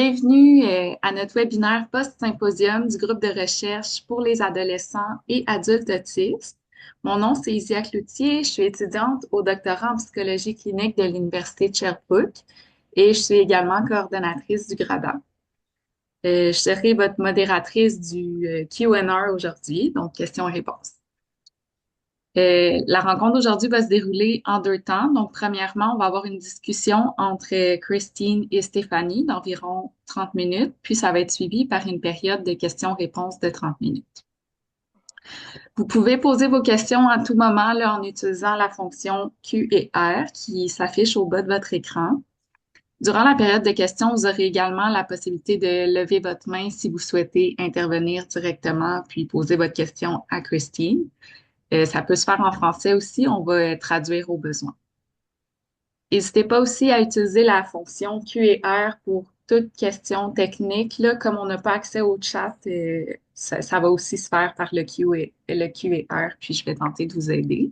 Bienvenue à notre webinaire post-symposium du groupe de recherche pour les adolescents et adultes autistes. Mon nom, c'est Isia Cloutier. Je suis étudiante au doctorat en psychologie clinique de l'Université de Sherbrooke et je suis également coordonnatrice du GRADA. Je serai votre modératrice du Q&A aujourd'hui, donc questions-réponses. La rencontre d'aujourd'hui va se dérouler en deux temps. Donc, premièrement, on va avoir une discussion entre Christine et Stéphanie d'environ 30 minutes, puis ça va être suivi par une période de questions-réponses de 30 minutes. Vous pouvez poser vos questions à tout moment là, en utilisant la fonction Q et R qui s'affiche au bas de votre écran. Durant la période de questions, vous aurez également la possibilité de lever votre main si vous souhaitez intervenir directement puis poser votre question à Christine. Ça peut se faire en français aussi, on va traduire au besoin. N'hésitez pas aussi à utiliser la fonction Q et R pour toute question technique. Là, comme on n'a pas accès au chat, ça va aussi se faire par le Q et R, puis je vais tenter de vous aider.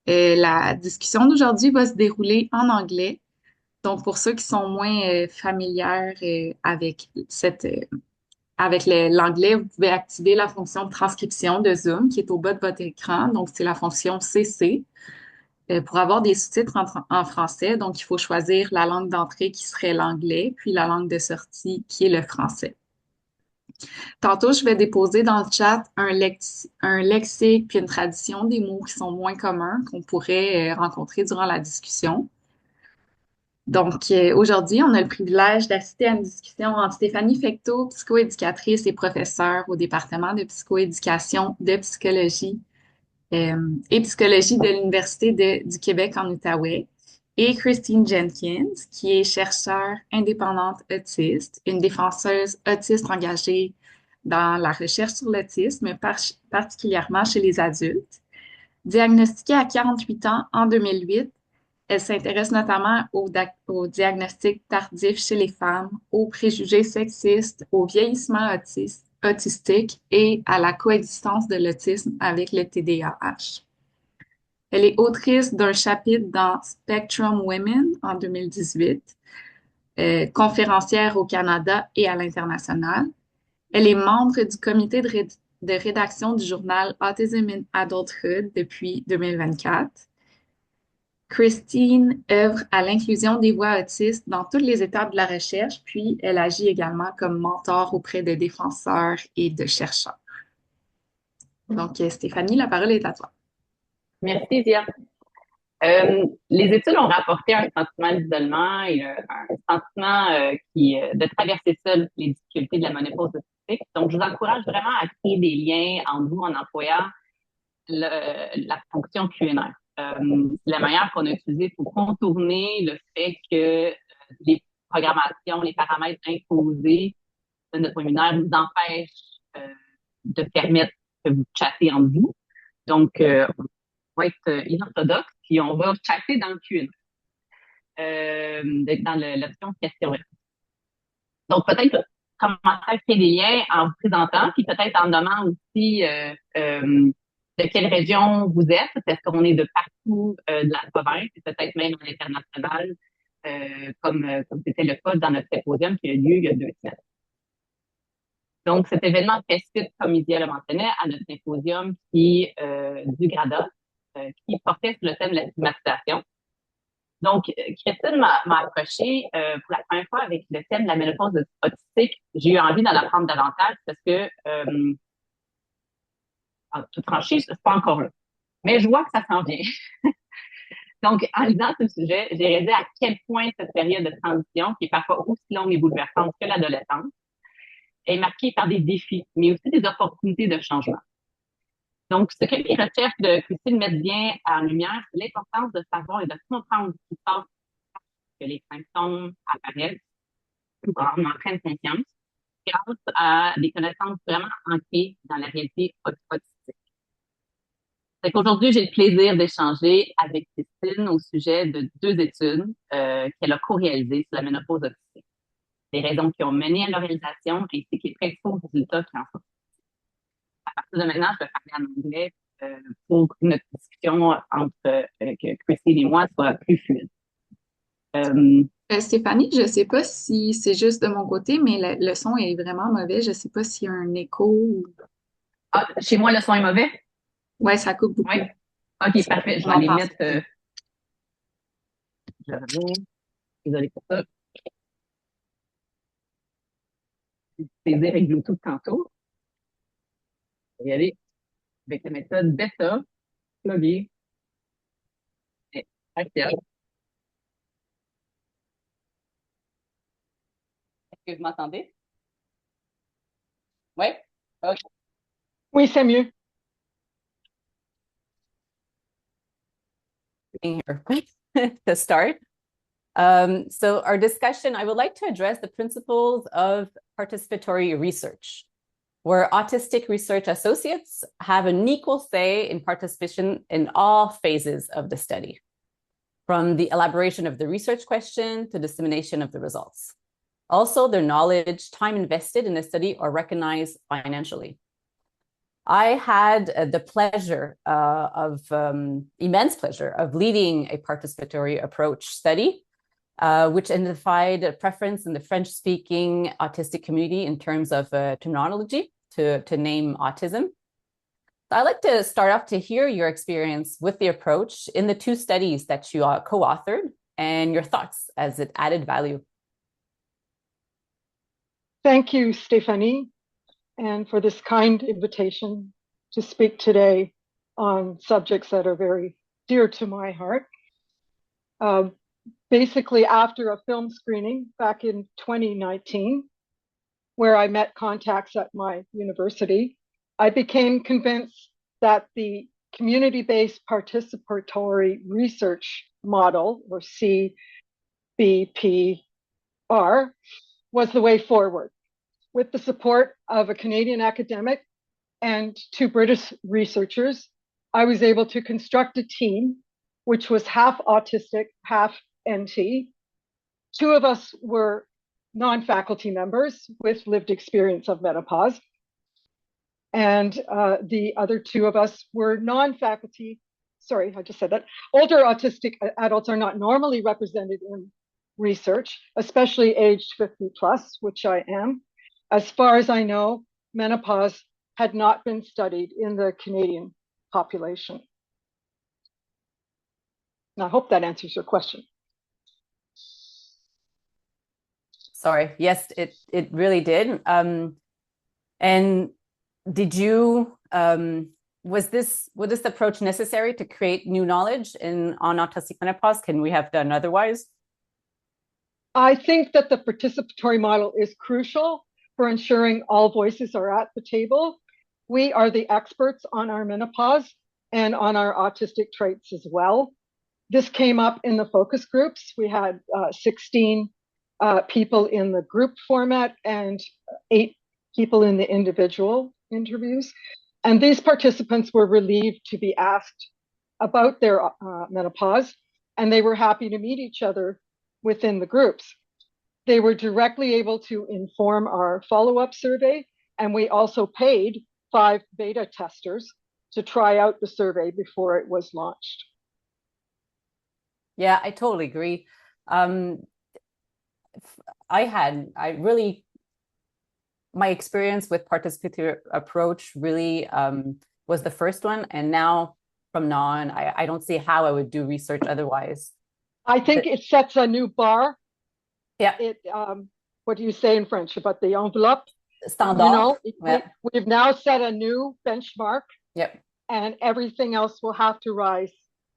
La discussion d'aujourd'hui va se dérouler en anglais. Donc, pour ceux qui sont moins familières avec l'anglais, vous pouvez activer la fonction de transcription de Zoom qui est au bas de votre écran. Donc, c'est la fonction CC pour avoir des sous-titres en français. Donc, il faut choisir la langue d'entrée qui serait l'anglais, puis la langue de sortie qui est le français. Tantôt, je vais déposer dans le chat un lexique puis une tradition des mots qui sont moins communs qu'on pourrait rencontrer durant la discussion. Donc, aujourd'hui, on a le privilège d'assister à une discussion entre Stéphanie Fecteau, psychoéducatrice et professeure au département de psychoéducation de psychologie et psychologie de l'Université du Québec en Outaouais, et Christine Jenkins, qui est chercheure indépendante autiste, une défenseuse autiste engagée dans la recherche sur l'autisme, particulièrement chez les adultes. Diagnostiquée à 48 ans en 2008, elle s'intéresse notamment au diagnostic tardif chez les femmes, aux préjugés sexistes, au vieillissement autistique et à la coexistence de l'autisme avec le TDAH. Elle est autrice d'un chapitre dans Spectrum Women en 2018, conférencière au Canada et à l'international. Elle est membre du comité de rédaction du journal Autism in Adulthood depuis 2024. Christine œuvre à l'inclusion des voix autistes dans toutes les étapes de la recherche, puis elle agit également comme mentor auprès de défenseurs et de chercheurs. Donc, Stéphanie, la parole est à toi. Merci, Zia. Les études ont rapporté un sentiment d'isolement et un sentiment de traverser seul les difficultés de la ménopause autistique. Donc, je vous encourage vraiment à créer des liens entre vous en employant la fonction Q&A. C'est la manière qu'on a utilisée pour contourner le fait que les programmations, les paramètres imposés de notre webinaire vous empêchent de permettre que vous chattez entre vous. Donc, on va être inorthodoxe, puis on va chatter dans le Q&A, dans l'option question. Donc, peut-être commencer à créer des liens en vous présentant, puis peut-être en nommant aussi de quelle région vous êtes. Est-ce qu'on est de partout de la province, et peut-être même à l'international, comme c'était le cas dans notre symposium qui a eu lieu il y a 2 semaines. Donc, cet événement fait suite, comme Isia le mentionnait, à notre symposium du GRADA, qui portait sur le thème de la stigmatisation. Donc, Christine m'a approché pour la première fois avec le thème de la ménopause autistique. J'ai eu envie d'en apprendre davantage parce que, en toute franchise, c'est pas encore là. Mais je vois que ça s'en vient. Donc, en lisant ce sujet, j'ai réalisé à quel point cette période de transition, qui est parfois aussi longue et bouleversante que l'adolescence, est marquée par des défis, mais aussi des opportunités de changement. Donc, ce que les recherches de Christine mettent bien en lumière, c'est l'importance de savoir et de comprendre ce qui se passe, que les symptômes apparaissent, ou qu'on en prenne conscience, grâce à des connaissances vraiment ancrées dans la réalité autistique. C'est qu'aujourd'hui, j'ai le plaisir d'échanger avec Christine au sujet de 2 études qu'elle a co-réalisées sur la ménopause autistique, les raisons qui ont mené à leur réalisation ainsi que les principaux résultats qui en sont. À partir de maintenant, je vais parler en anglais pour que notre discussion entre que Christine et moi soit plus fluide. Stéphanie, je sais pas si c'est juste de mon côté, mais le son est vraiment mauvais. Je sais pas s'il y a un écho. Chez moi, le son est mauvais? Ouais, ça coupe Oui. beaucoup. OK, parfait. Je On vais aller entend ça. mettre... je reviens. Désolée pour ça. Plaisir avec Bluetooth tantôt. Je vais y aller avec la méthode bêta, plugger, et actuel. Est-ce que vous m'entendez? Oui? OK. Oui, c'est mieux. Here to start. So our discussion, I would like to address the principles of participatory research, where autistic research associates have an equal say in participation in all phases of the study, from the elaboration of the research question to dissemination of the results. Also, their knowledge, time invested in the study are recognized financially. I had the pleasure immense pleasure of leading a participatory approach study, which identified a preference in the French-speaking autistic community in terms of terminology to name autism. I'd like to start off to hear your experience with the approach in the two studies that you co-authored and your thoughts as it added value. Thank you, Stéphanie, and for this kind invitation to speak today on subjects that are very dear to my heart. Basically, after a film screening back in 2019, where I met contacts at my university, I became convinced that the community-based participatory research model, or CBPR, was the way forward. With the support of a Canadian academic and two British researchers, I was able to construct a team which was half autistic, half NT. Two of us were non-faculty members with lived experience of menopause. And the other two of us were non-faculty, sorry, I just said that. Older autistic adults are not normally represented in research, especially aged 50 plus, which I am. As far as I know, menopause had not been studied in the Canadian population. And I hope that answers your question. Sorry, yes, it really did. And did you, was this approach necessary to create new knowledge on autistic menopause? Can we have done otherwise? I think that the participatory model is crucial for ensuring all voices are at the table. We are the experts on our menopause and on our autistic traits as well. This came up in the focus groups. We had 16 people in the group format and 8 people in the individual interviews. And these participants were relieved to be asked about their menopause, and they were happy to meet each other within the groups. They were directly able to inform our follow-up survey, and we also paid 5 beta testers to try out the survey before it was launched. Yeah, I totally agree. My experience with participatory approach really was the first one. And now from now on, I don't see how I would do research otherwise. I think it sets a new bar. Yeah. What do you say in French about the envelope? Standard. You know, yeah. we've now set a new benchmark. Yep. And everything else will have to rise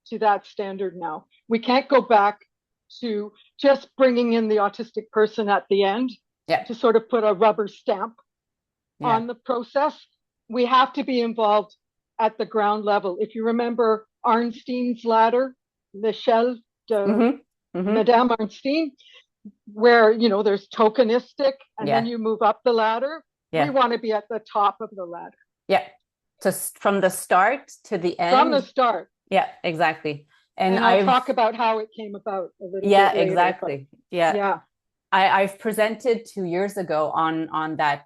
to that standard now. We can't go back to just bringing in the autistic person at the end to sort of put a rubber stamp on the process. We have to be involved at the ground level. If you remember Arnstein's ladder, l'échelle de Madame Arnstein, where, you know, there's tokenistic and then you move up the ladder. We want to be at the top of the ladder. Yeah. So from the start to the end. From the start. Yeah, exactly. And I'll talk about how it came about a little bit later. Exactly. Yeah. I've presented 2 years ago on that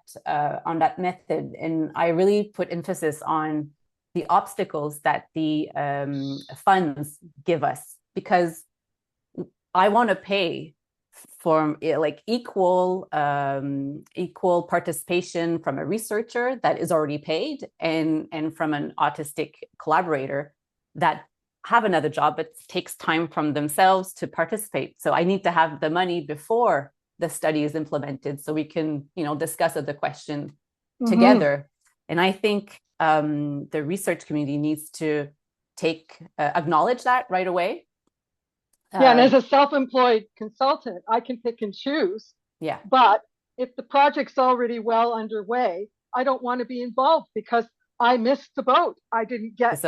method, and I really put emphasis on the obstacles that the funds give us, because I want to pay for like equal participation from a researcher that is already paid and from an autistic collaborator that have another job but takes time from themselves to participate. So I need to have the money before the study is implemented so we can, discuss the question together. And I think the research community needs to acknowledge that right away. Yeah, and as a self-employed consultant, I can pick and choose. Yeah. But if the project's already well underway, I don't want to be involved because I missed the boat. I didn't get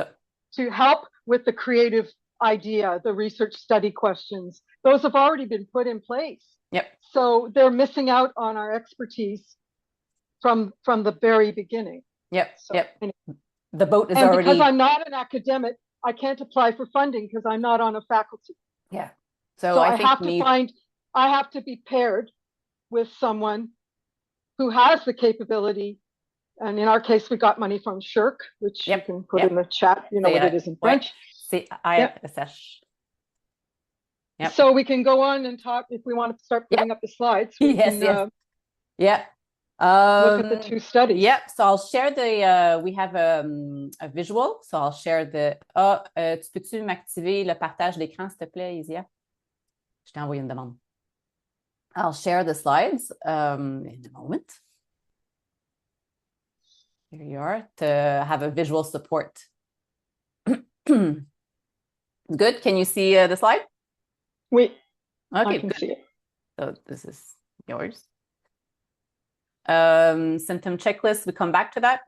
to help with the creative idea, the research study questions. Those have already been put in place. Yep. So they're missing out on our expertise from the very beginning. Yep. So, yep. Anyway. The boat is and already. Because I'm not an academic, I can't apply for funding because I'm not on a faculty. Yeah. So I have to be paired with someone who has the capability. And in our case, we got money from Shirk, which you can put in the chat. You know what it is in French. Yep. So we can go on and talk if we want to start putting up the slides. We can, look at the two studies. Yep. So I'll share we have a visual. So I'll share tu peux-tu m'activer le partage d'écran, s'il te plaît, Isia? Je t'ai envoyé une demande. I'll share the slides in a moment. Here you are to have a visual support. Good. Can you see the slide? Oui. Okay, I can see it. So this is yours. Symptom checklist. We come back to that.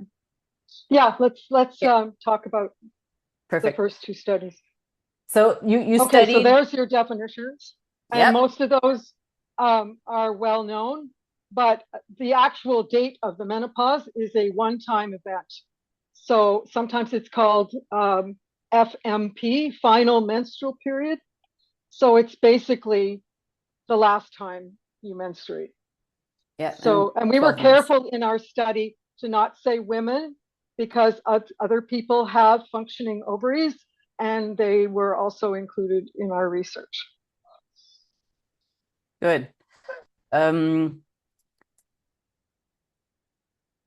Yeah, let's talk about the first two studies. So you okay, studied. So there's your definitions, and most of those are well known, but the actual date of the menopause is a one-time event. So sometimes it's called FMP, final menstrual period. So it's basically the last time you menstruate. Yeah. So, and we were careful in our study to not say women because other people have functioning ovaries, and they were also included in our research. Good.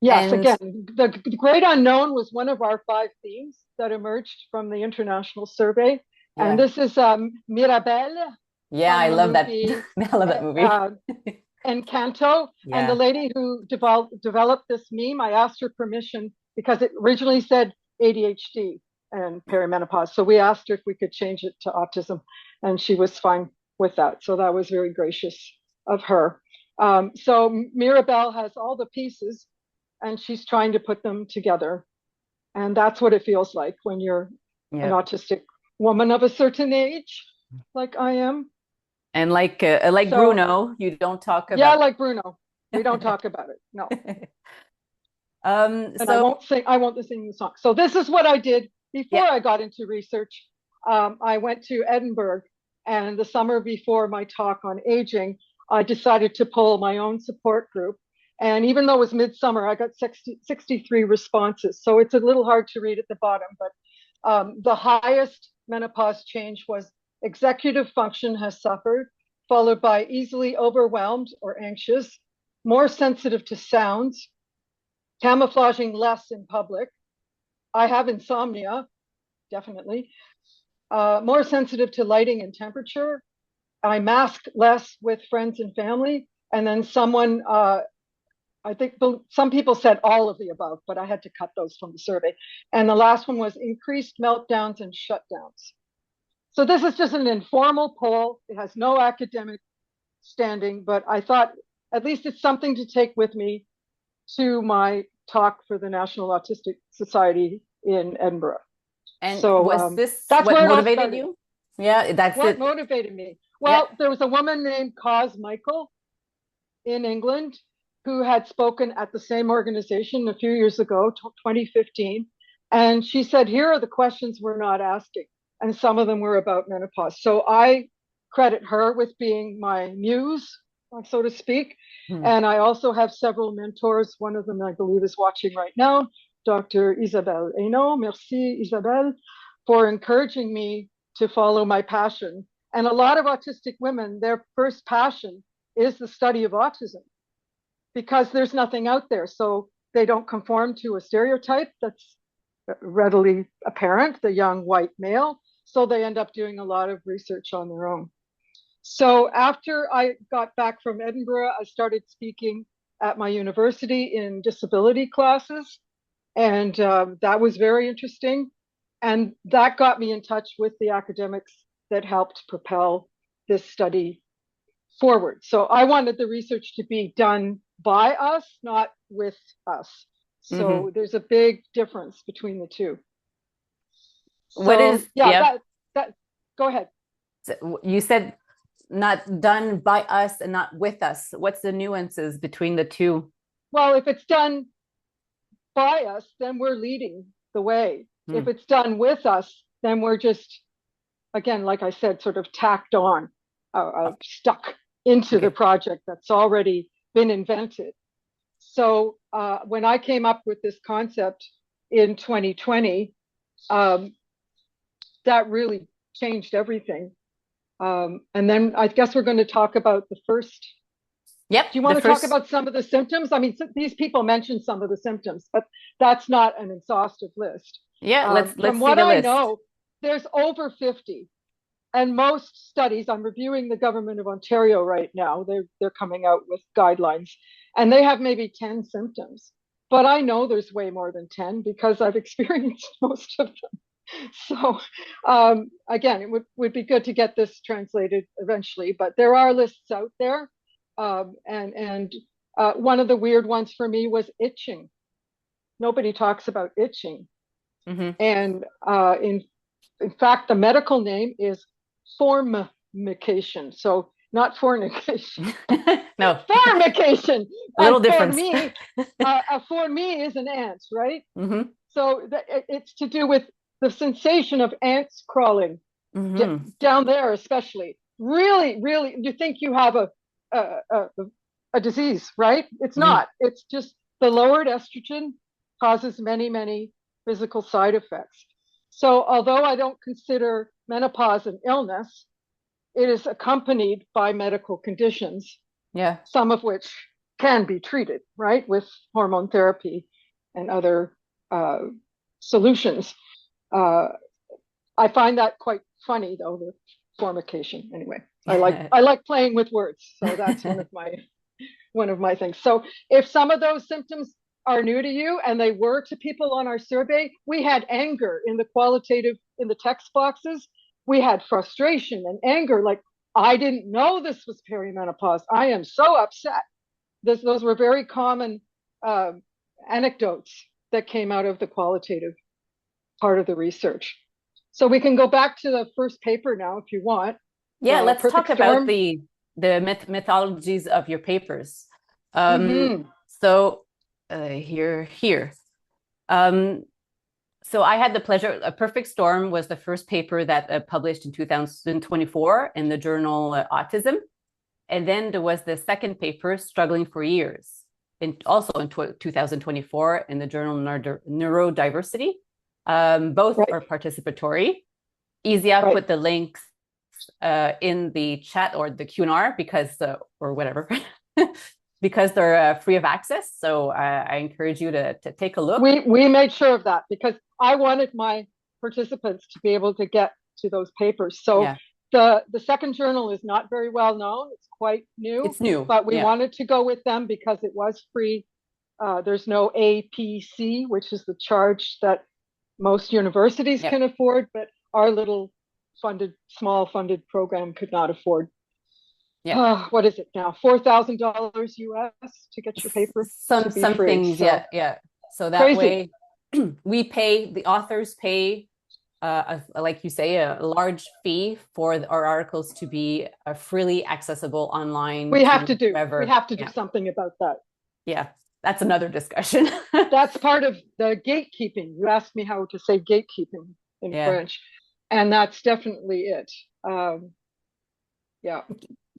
Yes, again, the great unknown was one of our 5 themes that emerged from the international survey. Yeah. And this is Mirabelle. Yeah, I love that. I love that movie. Encanto. Yeah. And the lady who developed this meme, I asked her permission because it originally said ADHD and perimenopause. So we asked her if we could change it to autism, and she was fine with that. So that was very gracious of her. So Mirabelle has all the pieces, and she's trying to put them together. And that's what it feels like when you're an autistic woman of a certain age, like I am. And like Bruno, you don't talk about. Yeah, like Bruno, we don't talk about it. No. And I won't sing the song. So this is what I did before I got into research. I went to Edinburgh, and the summer before my talk on aging, I decided to pull my own support group. And even though it was midsummer, I got 63 responses. So it's a little hard to read at the bottom, but the highest menopause change was executive function has suffered, followed by easily overwhelmed or anxious, more sensitive to sounds, camouflaging less in public. I have insomnia, definitely. More sensitive to lighting and temperature. I mask less with friends and family. And then someone, I think some people said all of the above, but I had to cut those from the survey. And the last one was increased meltdowns and shutdowns. So this is just an informal poll. It has no academic standing, but I thought at least it's something to take with me to my talk for the National Autistic Society in Edinburgh. And so was this what motivated you? Yeah, that's what motivated me. Well, there was a woman named Cos Michael in England who had spoken at the same organization a few years ago, 2015. And she said, here are the questions we're not asking. And some of them were about menopause. So I credit her with being my muse, so to speak. And I also have several mentors. One of them, I believe, is watching right now, Dr. Isabelle Hainaut. Merci, Isabelle, for encouraging me to follow my passion And a lot of autistic women, their first passion is the study of autism because there's nothing out there. So they don't conform to a stereotype that's readily apparent, the young white male. So they end up doing a lot of research on their own. So after I got back from Edinburgh, I started speaking at my university in disability classes. And that was very interesting. And that got me in touch with the academics that helped propel this study forward. So I wanted the research to be done by us, not with us. So there's a big difference between the two. So, what is, that go ahead. So you said not done by us and not with us. What's the nuances between the two? Well, if it's done by us, then we're leading the way. If it's done with us, then we're just, again, like I said, sort of tacked on, stuck into the project that's already been invented. So when I came up with this concept in 2020, that really changed everything. And then I guess we're going to talk about the first. Yep. Do you want to talk about some of the symptoms? I mean, these people mentioned some of the symptoms, but that's not an exhaustive list. Yeah, let's from see what the I list. know, there's over 50. And most studies, I'm reviewing the government of Ontario right now. They're coming out with guidelines, and they have maybe 10 symptoms. But I know there's way more than 10 because I've experienced most of them. So again, it would be good to get this translated eventually, but there are lists out there. And one of the weird ones for me was itching. Nobody talks about itching. And in fact, the medical name is formication. So not fornication. No. Formication. A little difference. For me is an ant, right? So it's to do with the sensation of ants crawling down there, especially. Really, really, you think you have a disease, right? It's not. It's just the lowered estrogen causes many, many physical side effects. So although I don't consider menopause an illness, it is accompanied by medical conditions, some of which can be treated, right, with hormone therapy and other solutions. I find that quite funny, though, the formication. Anyway, I like playing with words, so that's one of my things. So if some of those symptoms are new to you, and they were to people on our survey, we had anger in the text boxes. We had frustration and anger, like, I didn't know this was perimenopause. I am so upset. Those were very common anecdotes that came out of the qualitative part of the research. So we can go back to the first paper now if you want. Yeah, let's talk about the methodologies of your papers. So here. So I had the pleasure, A Perfect Storm was the first paper that published in 2024 in the journal Autism. And then there was the second paper, Struggling for Years, also in 2024 in the journal Neurodiversity. Both are participatory. Izia put the links in the chat or the Q&R because, or whatever, because they're free of access. So I encourage you to take a look. We made sure of that because I wanted my participants to be able to get to those papers. So the second journal is not very well known. It's quite new. It's new. But we wanted to go with them because it was free. There's no APC, which is the charge that most universities can afford, but our little small funded program could not afford. What is it now? $4,000 US to get your paper. Some things, so, So that way, we pay, the authors pay, like you say, a large fee for our articles to be freely accessible online. We have to do something about that. Yeah, that's another discussion. That's part of the gatekeeping. You asked me how to say gatekeeping in French, and that's definitely it.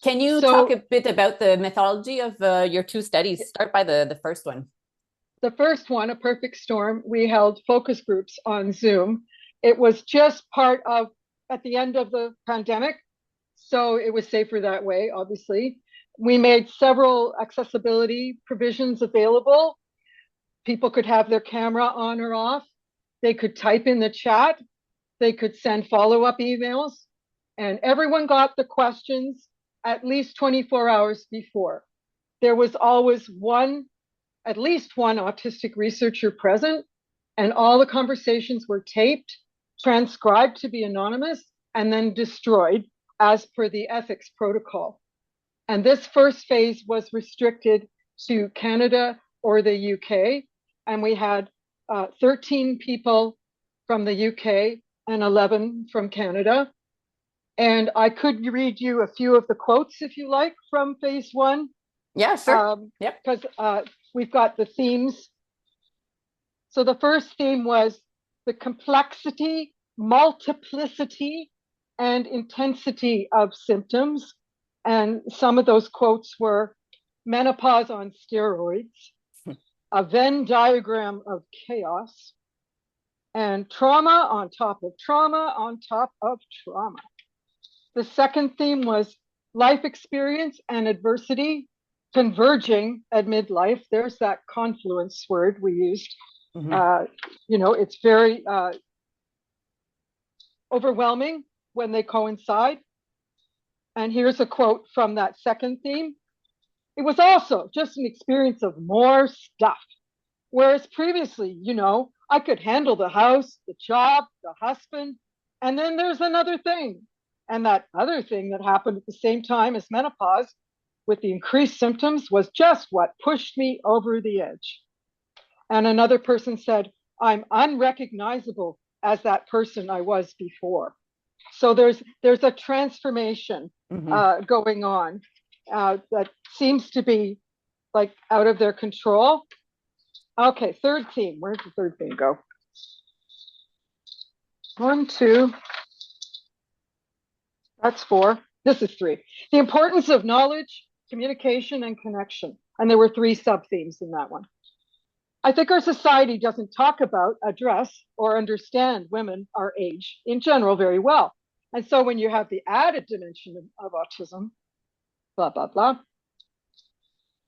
Can you talk a bit about the methodology of your two studies? Start by the first one. The first one, A Perfect Storm, we held focus groups on Zoom. It was just part of, at the end of the pandemic, So it was safer that way, obviously. We made several accessibility provisions available. People could have their camera on or off. They could type in the chat. They could send follow-up emails. And everyone got the questions at least 24 hours before. There was always at least one autistic researcher present, and all the conversations were taped, transcribed to be anonymous, and then destroyed as per the ethics protocol. And this first phase was restricted to Canada or the UK. And we had 13 people from the UK and 11 from Canada. And I could read you a few of the quotes, if you like, from phase one. Yeah, sure. Yep. Because we've got the themes. So the first theme was the complexity, multiplicity, and intensity of symptoms. And some of those quotes were menopause on steroids, a Venn diagram of chaos, and trauma on top of trauma on top of trauma. The second theme was life experience and adversity converging at midlife. There's that confluence word we used. It's very overwhelming when they coincide. And here's a quote from that second theme. It was also just an experience of more stuff. Whereas previously, I could handle the house, the job, the husband, and then there's another thing. And that other thing that happened at the same time as menopause with the increased symptoms was just what pushed me over the edge. And another person said, I'm unrecognizable as that person I was before. So there's a transformation going on that seems to be like out of their control. Okay, third theme. Where'd the third theme go? 1, 2. That's 4. This is 3. The importance of knowledge, communication, and connection. And there were 3 sub-themes in that one. I think our society doesn't talk about, address, or understand women our age in general very well. And so when you have the added dimension of autism, blah, blah, blah.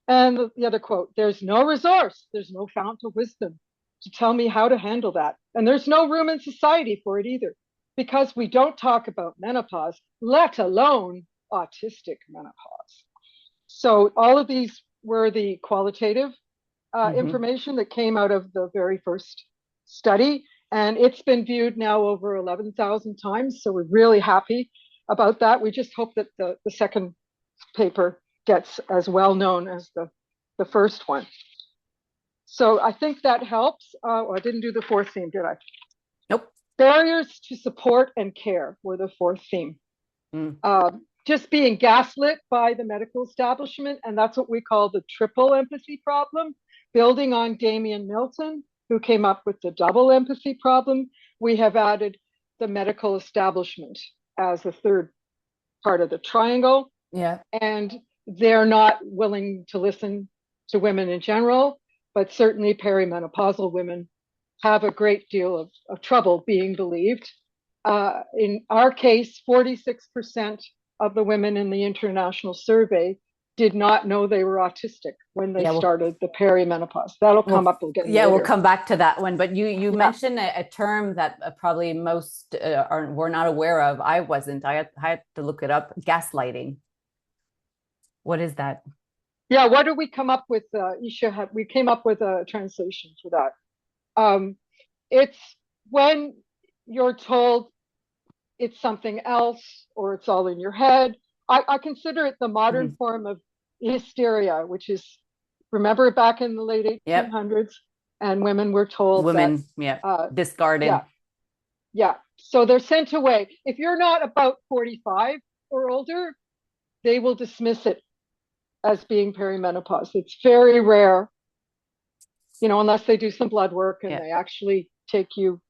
And the other quote, there's no resource, there's no fount of wisdom to tell me how to handle that. And there's no room in society for it either, because we don't talk about menopause, let alone autistic menopause. So all of these were the qualitative information that came out of the very first study. And it's been viewed now over 11,000 times. So we're really happy about that. We just hope that the second paper gets as well known as the first one. So I think that helps. I didn't do the fourth theme, did I? Nope. Barriers to support and care were the fourth theme. Just being gaslit by the medical establishment. And that's what we call the triple empathy problem. Building on Damien Milton, who came up with the double empathy problem, we have added the medical establishment as the third part of the triangle. Yeah. And they're not willing to listen to women in general, but certainly perimenopausal women have a great deal of trouble being believed. In our case, 46% of the women in the international survey did not know they were autistic when they started the perimenopause. That'll come up again. Yeah, later. We'll come back to that one. But you mentioned a term that probably most were not aware of. I wasn't. I had to look it up. Gaslighting. What is that? Yeah, what did we come up with? Isha, we came up with a translation for that. It's when you're told it's something else or it's all in your head. I consider it the modern form of hysteria, which is, remember back in the late 1800s, and women were told discarded. Yeah. So they're sent away. If you're not about 45 or older, they will dismiss it as being perimenopause. It's very rare, unless they do some blood work and they actually take you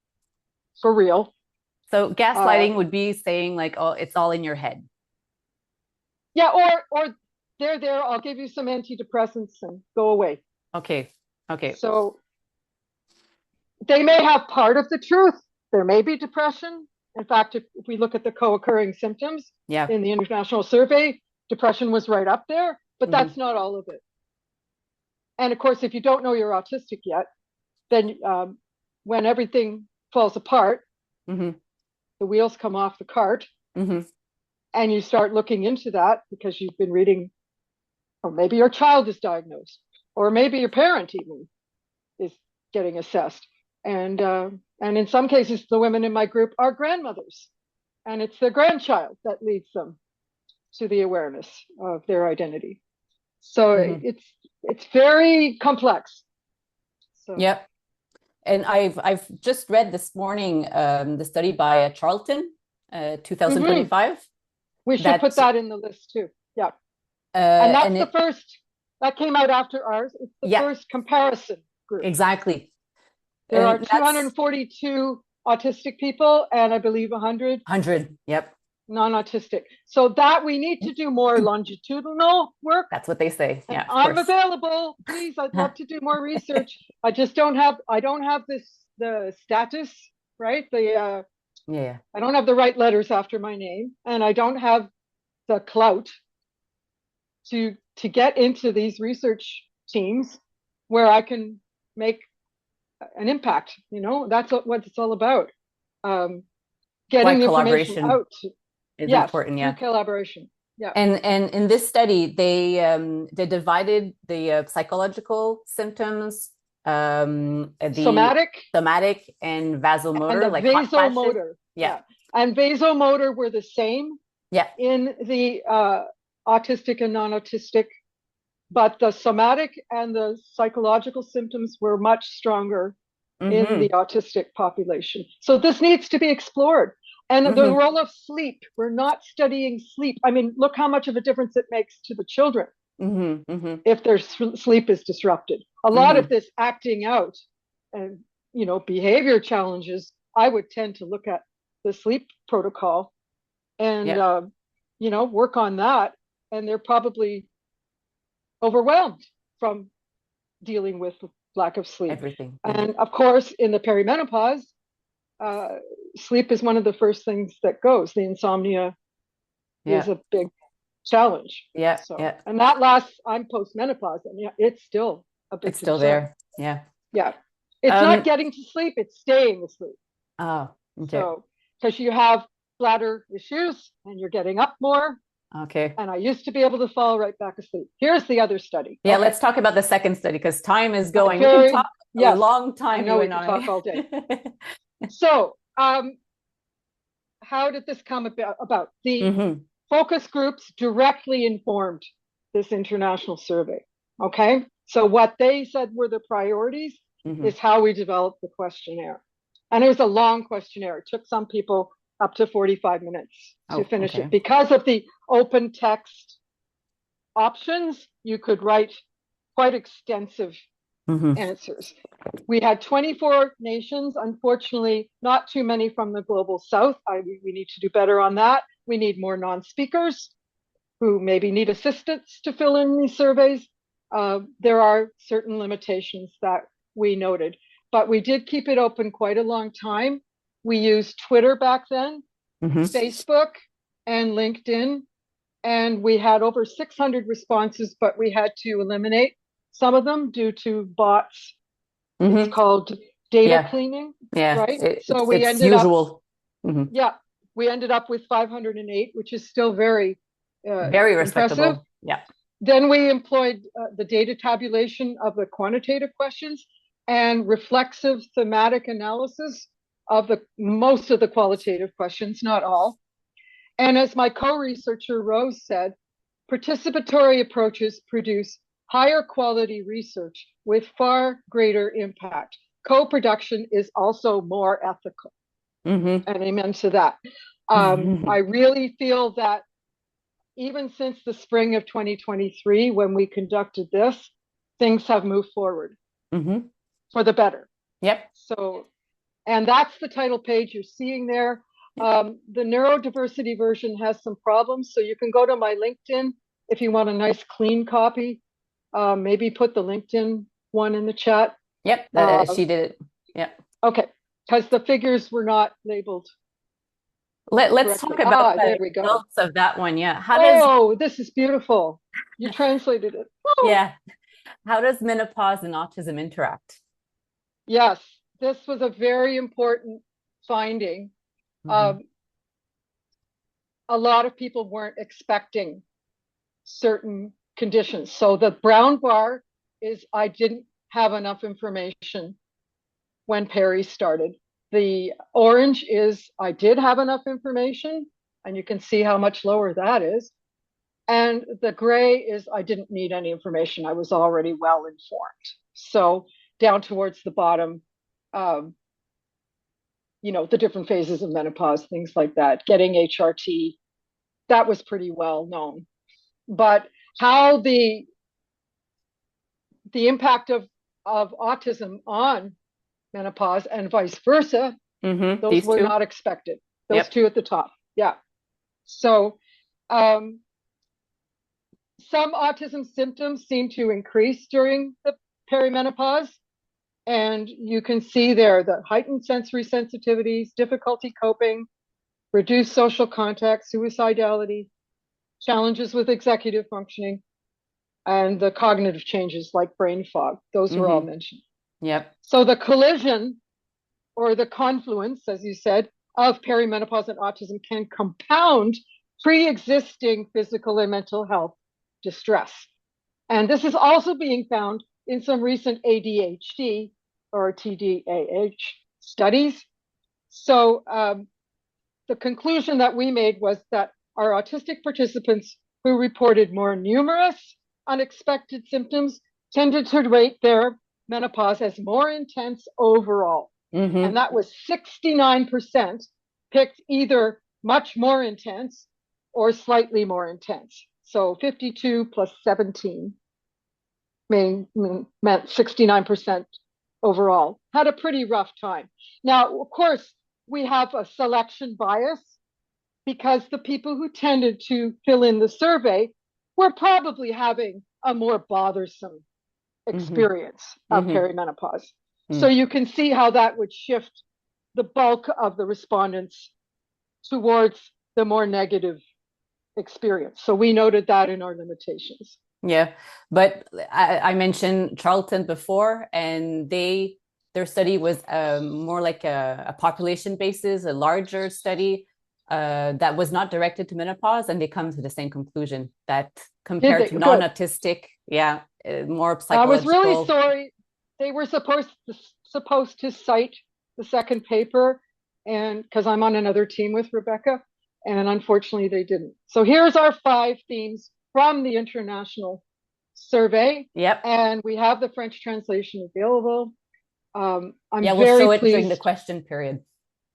for real. So gaslighting would be saying like, oh, it's all in your head. Yeah, or they're there, I'll give you some antidepressants and go away. Okay. So they may have part of the truth. There may be depression In fact, if we look at the co-occurring symptoms in the international survey, depression was right up there, but that's not all of it. And of course, if you don't know you're autistic yet, then when everything falls apart, the wheels come off the cart, and you start looking into that because you've been reading, or maybe your child is diagnosed, or maybe your parent even is getting assessed. And in some cases, the women in my group are grandmothers, and it's their grandchild that leads them to the awareness of their identity. So it's very complex. So. Yep. And I've just read this morning the study by Charlton, 2025. We should put that in the list too. Yeah. And that's the first, that came out after ours. It's the first comparison group. Exactly. There are 242 autistic people and I believe 100. 100, yep. Non-autistic. So that we need to do more longitudinal work. That's what they say. Yeah. I'm available. Please, I'd love to do more research. I don't have the status, right? I don't have the right letters after my name, and I don't have the clout to get into these research teams where I can make an impact. That's what it's all about. Getting information out is important. Yeah, collaboration. Yeah. And in this study, they divided the psychological symptoms, the somatic and vasomotor, and like vasomotor. Yeah. And vasomotor were the same. Yeah. In the autistic and non-autistic, but the somatic and the psychological symptoms were much stronger in the autistic population. So this needs to be explored. And the role of sleep, we're not studying sleep. I mean, look how much of a difference it makes to the children if their sleep is disrupted. A lot of this acting out and, behavior challenges, I would tend to look at the sleep protocol and, work on that. And they're probably overwhelmed from dealing with lack of sleep. Everything. And of course, in the perimenopause, sleep is one of the first things that goes. The insomnia is a big challenge. And that lasts, I'm postmenopause, and it's still a big It's still there. Yeah. It's not getting to sleep, it's staying asleep. Oh, okay. So because you have bladder issues and you're getting up more. Okay. And I used to be able to fall right back asleep. Here's the other study. Yeah, let's talk about the second study because time is going. We can talk a long time. I know we can talk all day. So, how did this come about? The focus groups directly informed this international survey. Okay, so what they said were the priorities is how we developed the questionnaire. And it was a long questionnaire. It took some people up to 45 minutes to finish it. Because of the open text options, you could write quite extensive answers. We had 24 nations, unfortunately, not too many from the global south. We need to do better on that. We need more non-speakers who maybe need assistance to fill in these surveys. There are certain limitations that we noted, but we did keep it open quite a long time. We used Twitter back then, Facebook, and LinkedIn, and we had over 600 responses, but we had to eliminate some of them due to bots. It's called data cleaning, right? So we ended up, we ended up with 508, which is still very respectable. Impressive. Yeah. Then we employed the data tabulation of the quantitative questions and reflexive thematic analysis of most of the qualitative questions, not all. And as my co-researcher Rose said, participatory approaches produce higher quality research with far greater impact. Co-production is also more ethical. And amen to that. I really feel that even since the spring of 2023, when we conducted this, things have moved forward for the better. Yep. So, and that's the title page you're seeing there. The neurodiversity version has some problems, so you can go to my LinkedIn if you want a nice clean copy. Maybe put the LinkedIn one in the chat. Yep, she did it. Yep. Okay, because the figures were not labeled Let's talk about there the we go. results of that one. Yeah. This is beautiful. You translated it. Yeah. How does menopause and autism interact? Yes, this was a very important finding. Mm-hmm. A lot of people weren't expecting certain conditions. So the brown bar is I didn't have enough information when Perry started. The orange is I did have enough information, and you can see how much lower that is. And the gray is I didn't need any information. I was already well informed. So down towards the bottom, the different phases of menopause, things like that, getting HRT, that was pretty well known. But how the impact of autism on menopause and vice versa, those These were two? not expected. Those two at the top. Yeah. So some autism symptoms seem to increase during the perimenopause. And you can see there the heightened sensory sensitivities, difficulty coping, reduced social contact, suicidality, challenges with executive functioning, and the cognitive changes like brain fog. Those were all mentioned. Yep. So the collision or the confluence, as you said, of perimenopause and autism can compound pre-existing physical and mental health distress. And this is also being found in some recent ADHD or TDAH studies. So the conclusion that we made was that our autistic participants who reported more numerous unexpected symptoms tended to rate their menopause as more intense overall. And that was 69% picked either much more intense or slightly more intense. So 52 plus 17 meant 69% overall. Had a pretty rough time. Now, of course, we have a selection bias because the people who tended to fill in the survey were probably having a more bothersome experience of perimenopause. So you can see how that would shift the bulk of the respondents towards the more negative experience. So we noted that in our limitations. Yeah, but I mentioned Charlton before, and their study was more like a population basis, a larger study that was not directed to menopause, and they come to the same conclusion that compared to non-autistic, more psychological. I was really sorry. They were supposed to cite the second paper, and because I'm on another team with Rebecca, and unfortunately they didn't. So here's our 5 themes from the international survey. Yep. And we have the French translation available. We'll show it during the question period.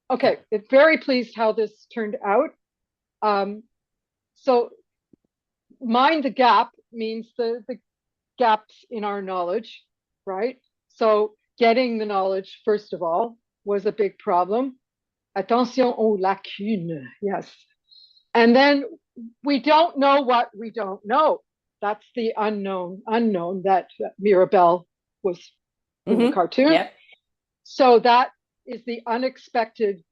Okay, very pleased how this turned out. So mind the gap means the gaps in our knowledge, right? So getting the knowledge, first of all, was a big problem. Attention aux lacunes, yes. And then we don't know what we don't know. That's the unknown that Mirabelle was in the cartoon. Yep. So that is the unexpected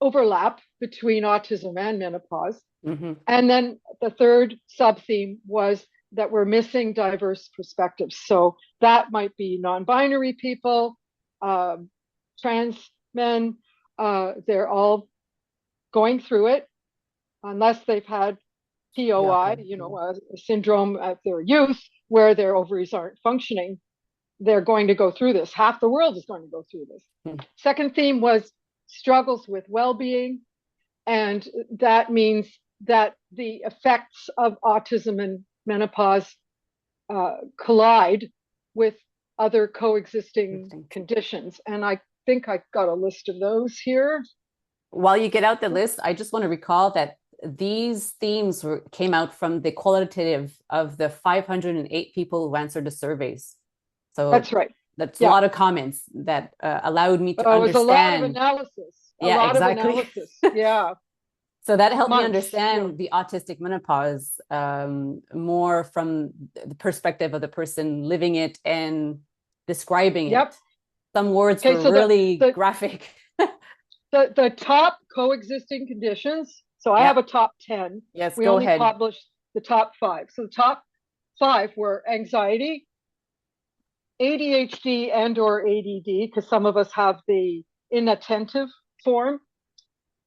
overlap between autism and menopause. And then the third sub-theme was that we're missing diverse perspectives. So that might be non-binary people, trans men, they're all going through it unless they've had POI, a syndrome at their youth where their ovaries aren't functioning. They're going to go through this. Half the world is going to go through this. Second theme was struggles with well-being. And that means that the effects of autism and menopause collide with other coexisting conditions. And I think I got a list of those here. While you get out the list, I just want to recall that these themes came out from the qualitative of the 508 people who answered the surveys. So that's right. That's a lot of comments that allowed me to understand. It was a lot of analysis. Analysis. Yeah. So that helped me understand the autistic menopause more from the perspective of the person living it and describing it. Some words were really graphic. The top coexisting conditions. So I have a top 10. Yes, we go only ahead. published the top 5. So the top 5 were anxiety, ADHD and or ADD, because some of us have the inattentive form.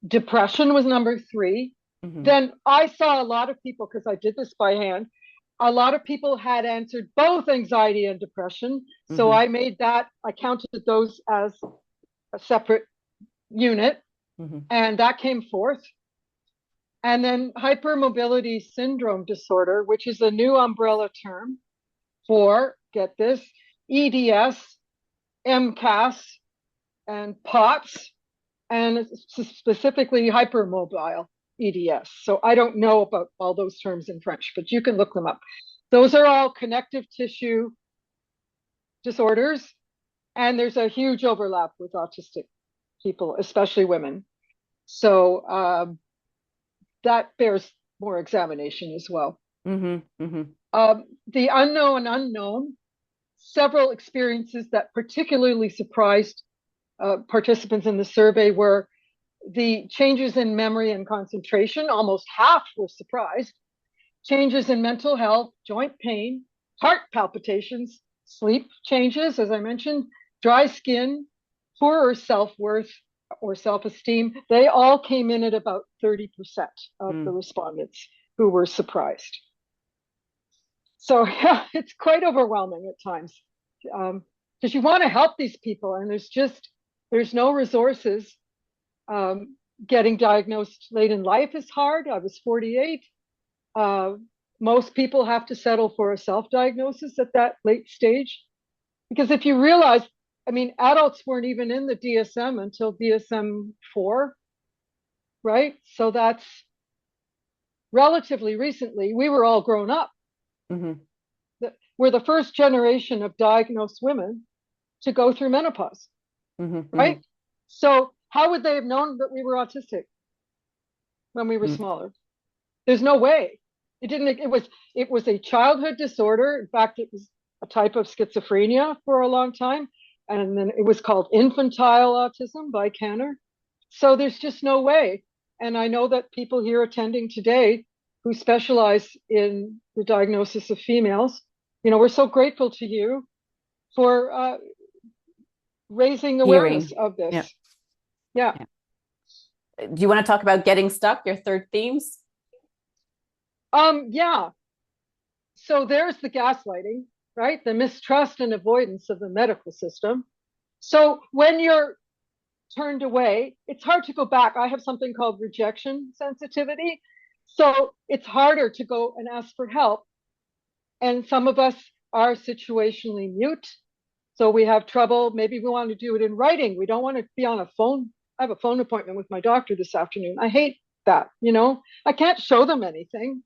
Depression was number 3. Then I saw a lot of people, because I did this by hand, a lot of people had answered both anxiety and depression. So I made that, I counted those as a separate unit, and that came fourth. And then hypermobility syndrome disorder, which is a new umbrella term for, get this, EDS, MCAS, and POTS, and specifically hypermobile EDS. So I don't know about all those terms in French, but you can look them up. Those are all connective tissue disorders, and there's a huge overlap with autistic people, especially women. So that bears more examination as well. The unknown, several experiences that particularly surprised participants in the survey were the changes in memory and concentration. Almost half were surprised. Changes in mental health, joint pain, heart palpitations, sleep changes, as I mentioned, dry skin, poorer self-worth or self-esteem. They all came in at about 30% of the respondents who were surprised. So yeah, it's quite overwhelming at times, because you want to help these people, and there's no resources. Getting diagnosed late in life is hard. I was 48. Most people have to settle for a self-diagnosis at that late stage, because if you realize, I mean, adults weren't even in the DSM until DSM-4, right? So that's relatively recently. We were all grown up. We're the first generation of diagnosed women to go through menopause, right? So how would they have known that we were autistic when we were smaller? There's no way. It was a childhood disorder. In fact, it was a type of schizophrenia for a long time. And then it was called infantile autism by Kanner. So there's just no way. And I know that people here attending today who specialize in the diagnosis of females, we're so grateful to you for raising awareness of this. Yeah. Do you want to talk about getting stuck, your third themes? Yeah. So there's the gaslighting, right? The mistrust and avoidance of the medical system. So when you're turned away, it's hard to go back. I have something called rejection sensitivity. So it's harder to go and ask for help. And some of us are situationally mute. So we have trouble. Maybe we want to do it in writing. We don't want to be on a phone. I have a phone appointment with my doctor this afternoon. I hate that, I can't show them anything.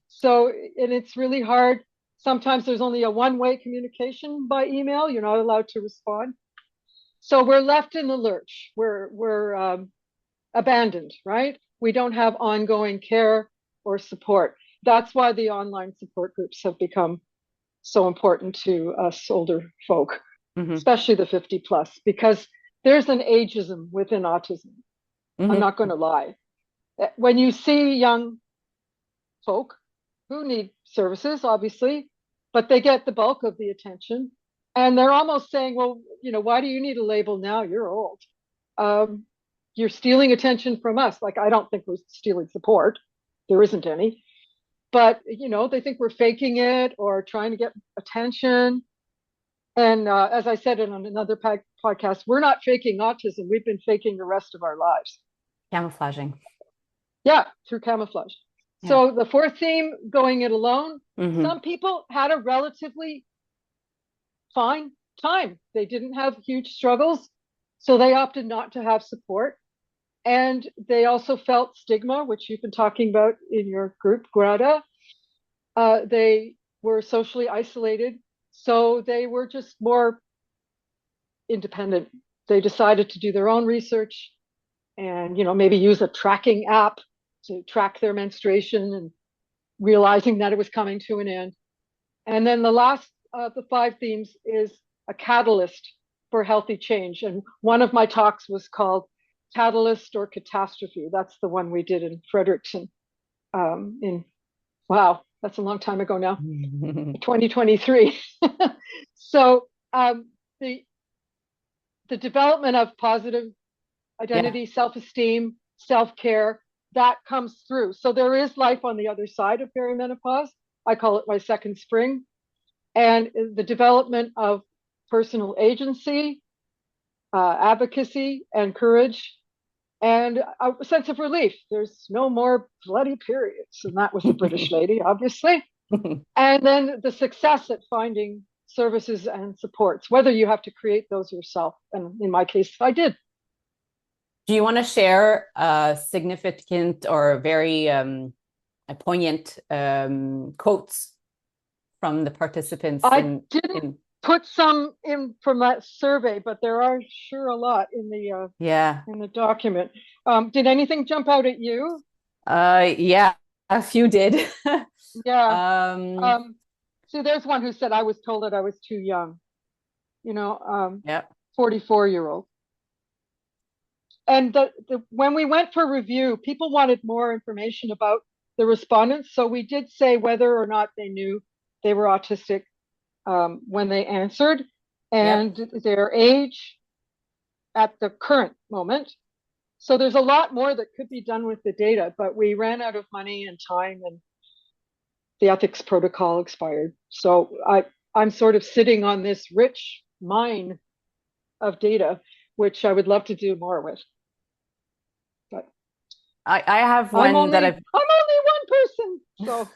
So, and it's really hard. Sometimes there's only a one-way communication by email. You're not allowed to respond. So we're left in the lurch. We're abandoned, right? We don't have ongoing care or support. That's why the online support groups have become so important to us older folk, especially the 50 plus, because there's an ageism within autism. I'm not going to lie. When you see young folk who need services, obviously, but they get the bulk of the attention, and they're almost saying, well, why do you need a label now? You're old. You're stealing attention from us. Like, I don't think we're stealing support. There isn't any. But, they think we're faking it or trying to get attention. And as I said in another podcast, we're not faking autism. We've been faking the rest of our lives. Camouflaging. Yeah, through camouflage. Yeah. So the fourth theme, going it alone. Some people had a relatively fine time. They didn't have huge struggles, so they opted not to have support. And they also felt stigma, which you've been talking about in your group, Greta. They were socially isolated, so they were just more independent. They decided to do their own research and, maybe use a tracking app to track their menstruation, and realizing that it was coming to an end. And then the last of the 5 themes is a catalyst for healthy change. And one of my talks was called catalyst or catastrophe. That's the one we did in Fredericton. Wow, that's a long time ago now, 2023. So the development of positive identity, self-esteem, self-care, that comes through. So there is life on the other side of perimenopause. I call it my second spring. And the development of personal agency, advocacy, and courage, and a sense of relief. There's no more bloody periods. And that was a British lady, obviously. And then the success at finding services and supports, whether you have to create those yourself. And in my case, I did. Do you want to share significant or very poignant quotes from the participants? I didn't put some in from that survey, but there are sure a lot in the document. Did anything jump out at you? Yeah, a few did. Yeah. See, there's one who said, I was told that I was too young. 44-year-old. And when we went for review, people wanted more information about the respondents. So we did say whether or not they knew they were autistic when they answered, and their age at the current moment. So there's a lot more that could be done with the data, but we ran out of money and time, and the ethics protocol expired. So I'm sort of sitting on this rich mine of data, which I would love to do more with. But I have one I'm only one person, so.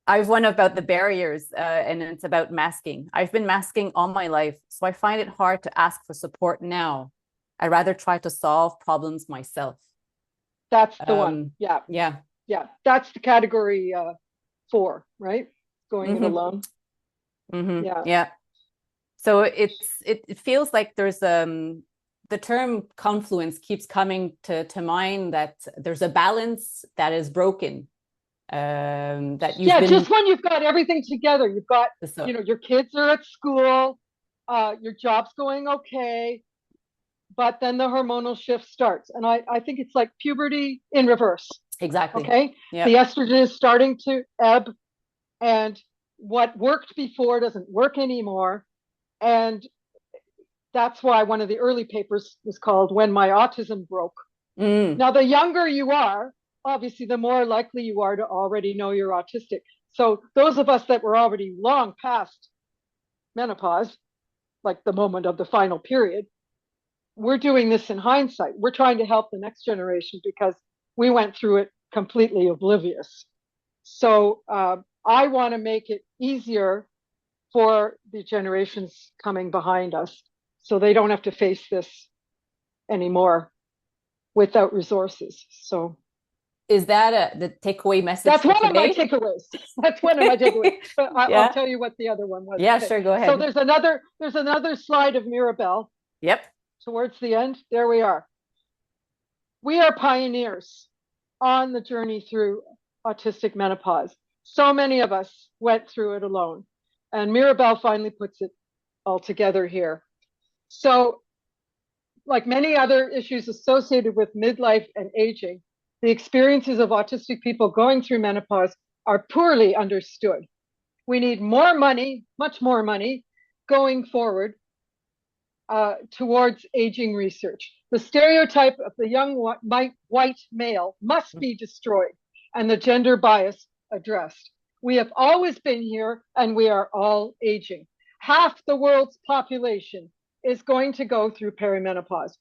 I have one about the barriers, and it's about masking. I've been masking all my life, so I find it hard to ask for support now. I'd rather try to solve problems myself. That's the one. Yeah. That's the category 4, right? Going it alone. Yeah. So it feels like there's the term confluence keeps coming to mind, that there's a balance that is broken. Just when you've got everything together, you've got your kids are at school, your job's going okay, but then the hormonal shift starts, and I think it's like puberty in reverse. Exactly. Okay. Yep. The estrogen is starting to ebb, and what worked before doesn't work anymore, and that's why one of the early papers was called "When My Autism Broke." Now, the younger you are, obviously, the more likely you are to already know you're autistic. So those of us that were already long past menopause, like the moment of the final period, we're doing this in hindsight. We're trying to help the next generation because we went through it completely oblivious. So I want to make it easier for the generations coming behind us, so they don't have to face this anymore without resources. So. Is that the takeaway message? That's one of my takeaways. That's one of my takeaways. I'll tell you what the other one was. Yeah, sure. Go ahead. So there's another slide of Mirabelle. Yep. Towards the end, there we are. We are pioneers on the journey through autistic menopause. So many of us went through it alone, and Mirabelle finally puts it all together here. So, like many other issues associated with midlife and aging, the experiences of autistic people going through menopause are poorly understood. We need more money, much more money, going forward towards aging research. The stereotype of the young white male must be destroyed and the gender bias addressed. We have always been here, and we are all aging. Half the world's population is going to go through perimenopause.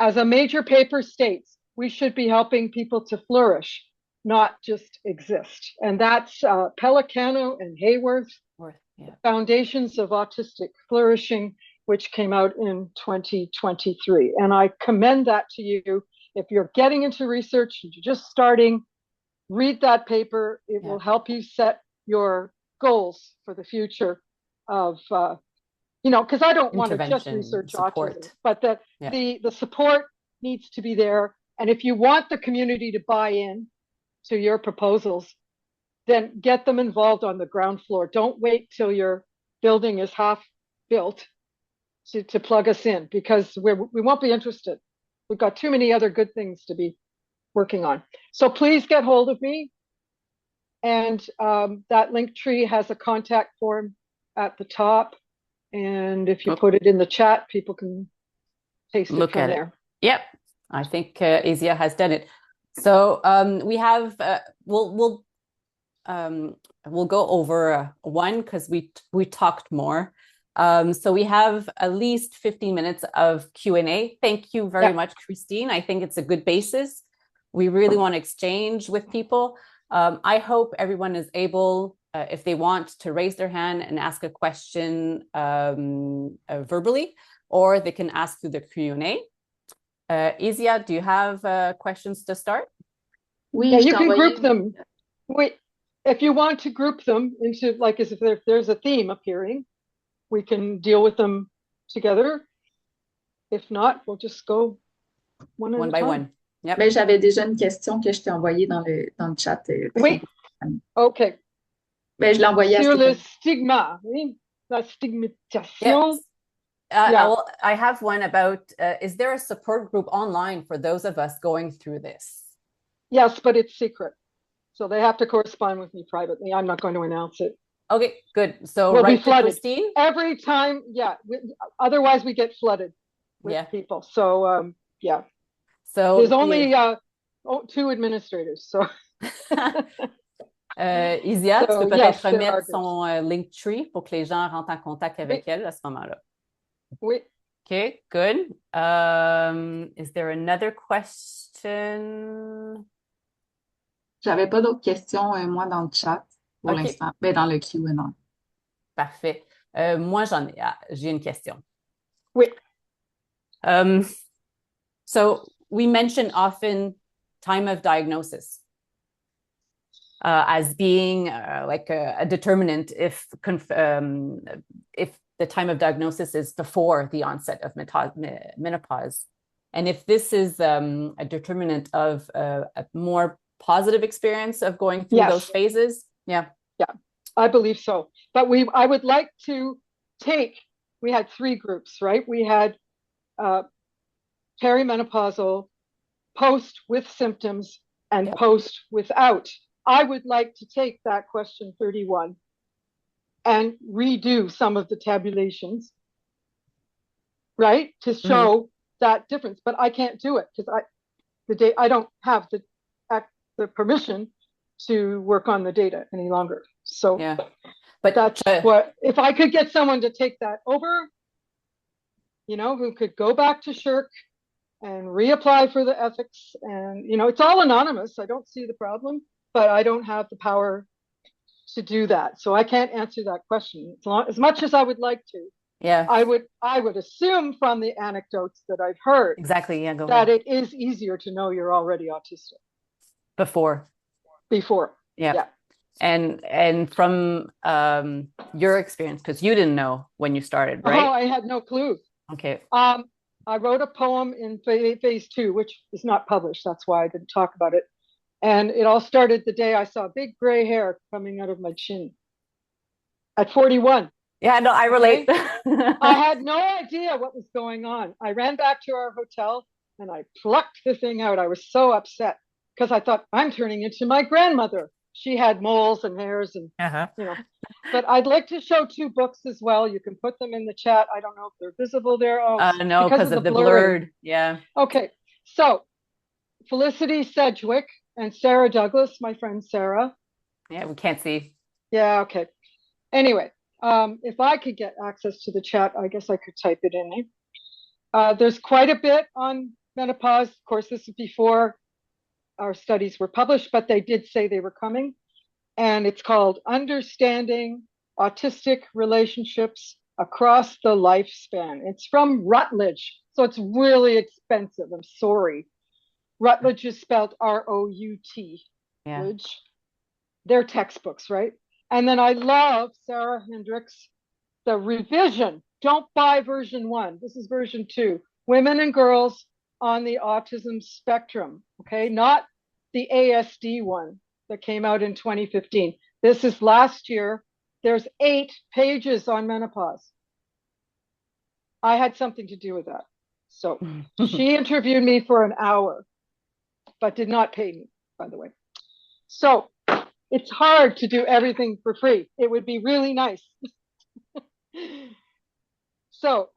As a major paper states, we should be helping people to flourish, not just exist. And that's Pelicano and Hayworth, Foundations of Autistic Flourishing, which came out in 2023. And I commend that to you. If you're getting into research and you're just starting, read that paper. It will help you set your goals for the future of, because I don't want to just research autism, but the support needs to be there. And if you want the community to buy in to your proposals, then get them involved on the ground floor. Don't wait till your building is half built to plug us in, because we won't be interested. We've got too many other good things to be working on. So please get hold of me. And that link tree has a contact form at the top. And if you put it in the chat, people can taste it from there. Yep, I think Asia has done it. So we have we'll go over one because we talked more. So we have at least 15 minutes of Q&A. Thank you very much, Christine. I think it's a good basis. We really want to exchange with people. I hope everyone is able, if they want, to raise their hand and ask a question verbally, or they can ask through the Q&A. Isia, do you have questions to start? Oui, yeah, you can group them. If you want to group them into, like, as if there's a theme appearing, we can deal with them together. If not, we'll just go one by one. Yep. Ben, j'avais déjà une question que je t'ai envoyée dans le chat. Oui. OK. Ben, je l'ai envoyée Sur à le stigma, oui, la stigmatisation. Yes. I have one about, is there a support group online for those of us going through this? Yes, but it's secret. So they have to correspond with me privately. I'm not going to announce it. Okay, good. So we'll right be flooded. Christine? Every time, otherwise we get flooded with people. So, So there's only 2 administrators. So Isia, tu peux peut-être remettre son link tree pour que les gens rentrent en contact avec elle à ce moment-là. Oui. Okay, good. Is there another question? J'avais pas d'autres questions, moi, dans le chat pour l'instant. Ben, dans le Q&A. Parfait. Moi, j'ai une question. Oui. So we mention often time of diagnosis as being like a determinant if the time of diagnosis is before the onset of menopause. And if this is a determinant of a more positive experience of going through those phases. Yeah, I believe so. But I would like to we had 3 groups, right? We had perimenopausal, post with symptoms, and post without. I would like to take that question 31 and redo some of the tabulations, right? To show that difference. But I can't do it because I don't have the permission to work on the data any longer. So but that's what, if I could get someone to take that over, who could go back to SSHRC and reapply for the ethics, and it's all anonymous. I don't see the problem, but I don't have the power to do that. So I can't answer that question as much as I would like to. Yeah, I would assume from the anecdotes that I've heard that it is easier to know you're already autistic before. Yeah. And from your experience, because you didn't know when you started, right? Oh, I had no clue. Okay. I wrote a poem in phase 2, which is not published. That's why I didn't talk about it. And it all started the day I saw big gray hair coming out of my chin at 41. Yeah, no, I relate. I had no idea what was going on. I ran back to our hotel and I plucked the thing out. I was so upset because I thought, I'm turning into my grandmother. She had moles and hairs and, But I'd like to show 2 books as well. You can put them in the chat. I don't know if they're visible there. No, because of the blurred. Yeah. Okay. So Felicity Sedgwick and Sarah Douglas, my friend Sarah. Yeah, we can't see. Yeah, okay. Anyway, if I could get access to the chat, I guess I could type it in. There's quite a bit on menopause. Of course, this is before our studies were published, but they did say they were coming. And it's called Understanding Autistic Relationships Across the Lifespan. It's from Routledge, so it's really expensive. I'm sorry. Routledge is spelled R-O-U-T. Yeah. They're textbooks, right? And then I love Sarah Hendricks, the revision. Don't buy version 1. This is version 2. Women and girls on the autism spectrum, okay? Not the ASD one that came out in 2015. This is last year. There's 8 pages on menopause. I had something to do with that. So she interviewed me for an hour, but did not pay me, by the way. So it's hard to do everything for free. It would be really nice. So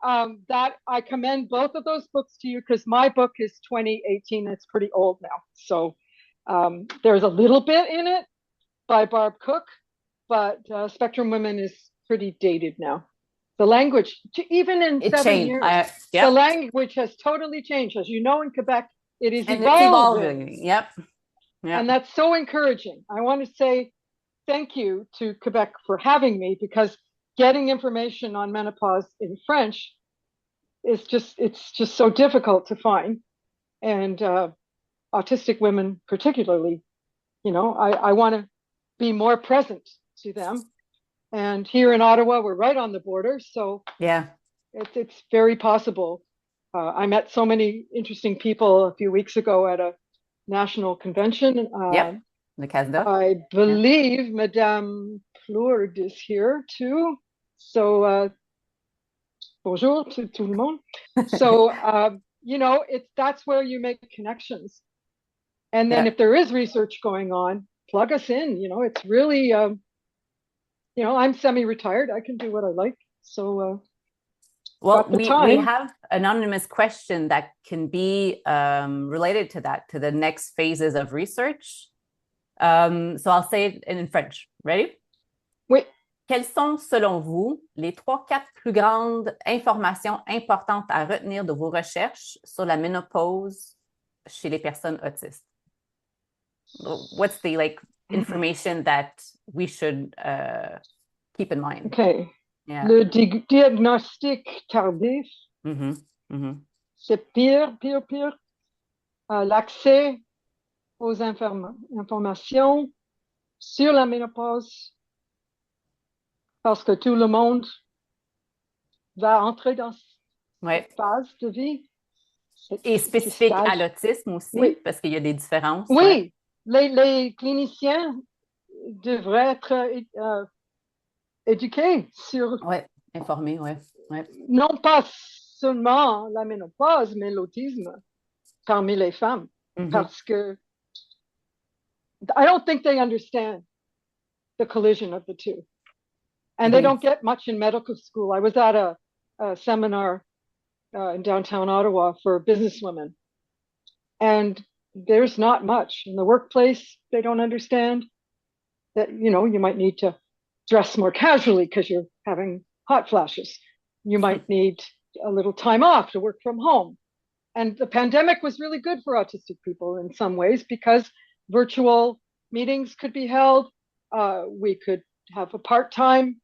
that I commend both of those books to you, because my book is 2018. It's pretty old now. So there's a little bit in it by Barb Cook, but Spectrum Women is pretty dated now. The language, even in It 7 changed. years, the language has totally changed. As you know, in Quebec, it is and evolving. It's evolving. Yep. And that's so encouraging. I want to say thank you to Quebec for having me, because getting information on menopause in French is it's just so difficult to find. And autistic women particularly, you know, I want to be more present to them. And here in Ottawa, we're right on the border. So yeah, it's very possible. I met so many interesting people a few weeks ago at a national convention. The CASDA. I believe Madame Plourde is here too. So bonjour to tout le monde. So you know, that's where you make connections. And then if there is research going on, plug us in. You know, it's really you know, I'm semi-retired. I can do what I like. So well, we have an anonymous question that can be related to that, to the next phases of research. So I'll say it in French. Ready? Oui. Quelles sont, selon vous, les 3-4 plus grandes informations importantes à retenir de vos recherches sur la ménopause chez les personnes autistes? What's the information that we should keep in mind? Okay. Yeah. Le diagnostic tardif, c'est pire. L'accès aux informations sur la ménopause, parce que tout le monde va entrer dans cette phase de vie. Et spécifique à l'autisme aussi, parce qu'il y a des différences. Oui, les cliniciens devraient être éduqués sur... informés, non pas seulement la ménopause, mais l'autisme parmi les femmes. Parce que I don't think they understand the collision of the two. And they don't get much in medical school. I was at a seminar in downtown Ottawa for businesswomen. And there's not much. In the workplace, they don't understand that, you know, you might need to dress more casually because you're having hot flashes. You might need a little time off to work from home. And the pandemic was really good for autistic people in some ways, because virtual meetings could be held. We could have a part-time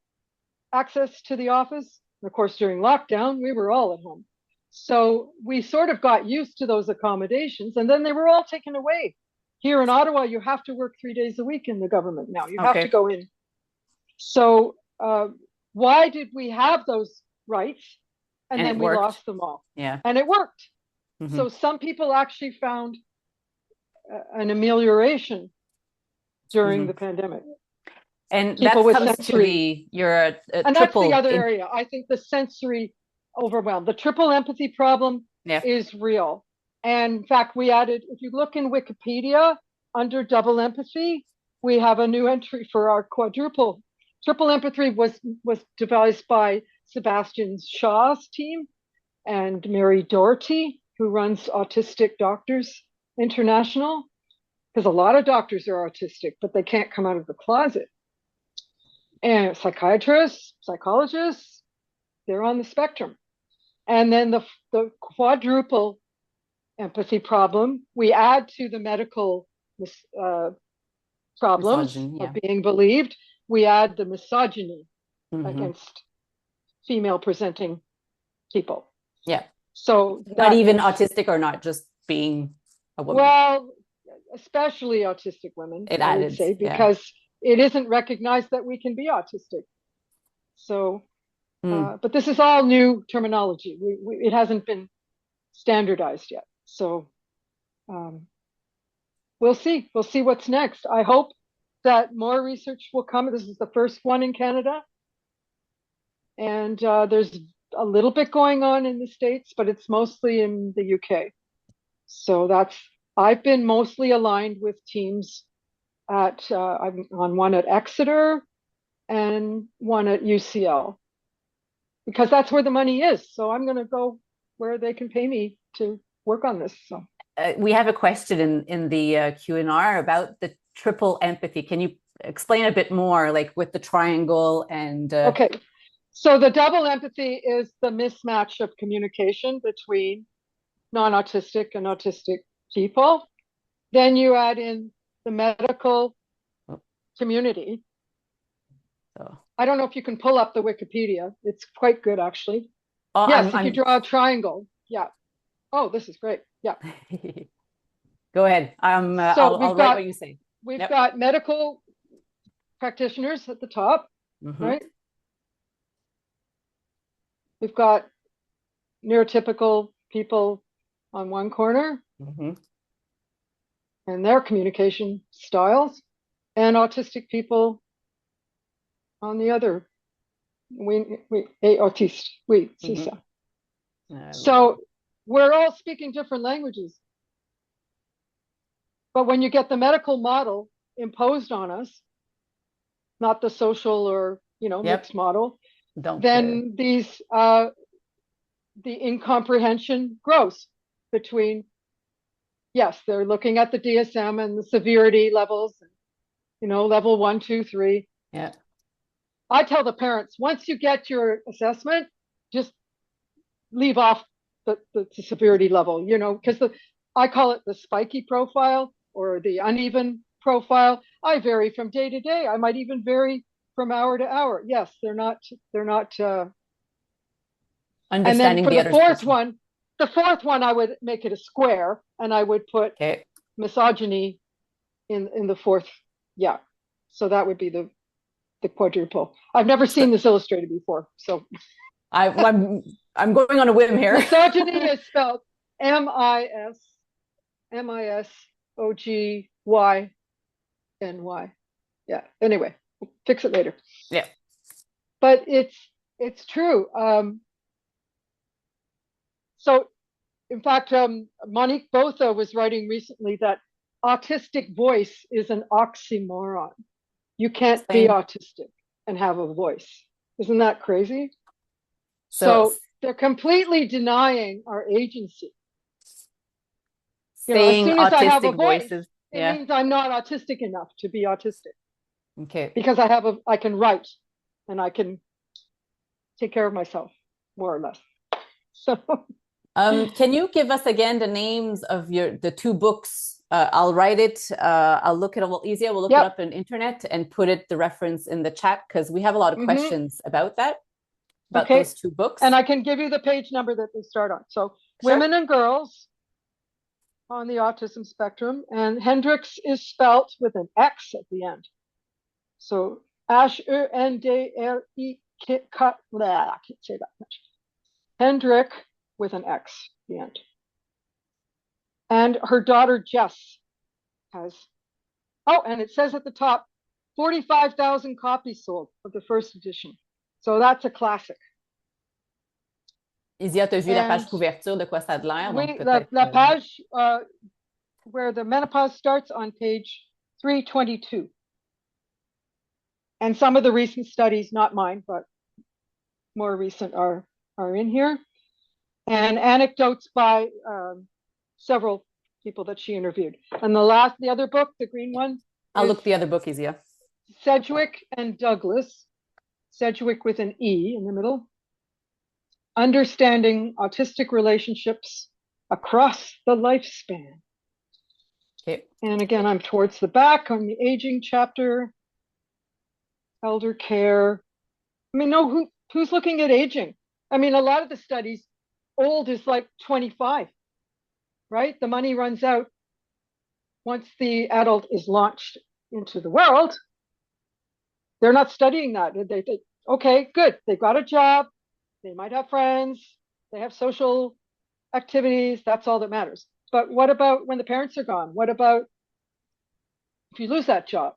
access to the office. And of course, during lockdown, we were all at home. So we sort of got used to those accommodations, and then they were all taken away. Here in Ottawa, you have to work 3 days a week in the government now. You have to go in. So why did we have those rights? And then we lost them all. Yeah. And it worked. So some people actually found an amelioration during the pandemic. And people that with comes sensory, to your and that's the other area. I think the sensory overwhelm, the triple empathy problem is real. And in fact, we added, if you look in Wikipedia under double empathy, we have a new entry for our quadruple. Triple empathy was devised by Sebastian Shaw's team and Mary Doherty, who runs Autistic Doctors International, because a lot of doctors are autistic, but they can't come out of the closet. And psychiatrists, psychologists, they're on the spectrum. And then the quadruple empathy problem, we add to the medical problems of being believed, we add the misogyny against female presenting people. Yeah. So not even autistic or not, just being a woman. Well, especially autistic women, I would say, because it isn't recognized that we can be autistic. So, but this is all new terminology. It hasn't been standardized yet. So we'll see. We'll see what's next. I hope that more research will come. This is the first one in Canada. And there's a little bit going on in the States, but it's mostly in the UK. So I've been mostly aligned with teams I'm on one at Exeter and one at UCL, because that's where the money is. So I'm going to go where they can pay me to work on this. So we have a question in the Q&R about the triple empathy. Can you explain a bit more, like with the triangle and okay. So the double empathy is the mismatch of communication between non-autistic and autistic people. Then you add in the medical community. So I don't know if you can pull up the Wikipedia. It's quite good, actually. oh, yes, if you draw a triangle. Yeah. Oh, this is great. Yeah. Go ahead. I'll write what you say. We've got medical practitioners at the top, right? We've got neurotypical people on one corner and their communication styles, and autistic people on the other. Autiste. C'est ça. So we're all speaking different languages. But when you get the medical model imposed on us, not the social or mixed model, then the incomprehension grows between, yes, they're looking at the DSM and the severity levels, level 1, 2, 3. Yeah. I tell the parents, once you get your assessment, just leave off the severity level, because I call it the spiky profile or the uneven profile. I vary from day to day. I might even vary from hour to hour. Yes, they're not understanding. And then for the fourth one, I would make it a square, and I would put misogyny in the fourth. Yeah. So that would be the quadruple. I've never seen this illustrated before, so I'm going on a whim here. Misogyny is spelled MISOGYNY. Yeah. Anyway, we'll fix it later. Yeah. But it's true. So, in fact, Monique Botha was writing recently that autistic voice is an oxymoron. You can't be autistic and have a voice. Isn't that crazy? So they're completely denying our agency. Saying as soon as I have a autistic voice, it means I'm not autistic enough to be autistic. Okay. Because I can write and I can take care of myself, more or less. So can you give us again the names of the two books? I'll write it. I'll look it up. Well, easier. We'll look it up on internet and put the reference in the chat, because we have a lot of questions about that, about those two books. And I can give you the page number that they start on. So Women and Girls on the Autism Spectrum, and Hendricks is spelt with an X at the end. So Hendrik, I can't say that much. Hendrik with an X at the end. And her daughter Jess has, and it says at the top, 45,000 copies sold of the first edition. So that's a classic. Isia, tu as vu la page couverture, de quoi ça a l'air? Oui, la page where the menopause starts on page 322. And some of the recent studies, not mine, but more recent, are in here. And anecdotes by several people that she interviewed. And the other book, the green one, I'll look the other book, Isia. Sedgwick and Douglas, Sedgwick with an E in the middle, Understanding Autistic Relationships Across the Lifespan. Okay. And again, I'm towards the back on the aging chapter, elder care. I mean, who's looking at aging? I mean, a lot of the studies, old is like 25, right? The money runs out once the adult is launched into the world. They're not studying that. They okay, good. They've got a job. They might have friends. They have social activities. That's all that matters. But what about when the parents are gone? What about if you lose that job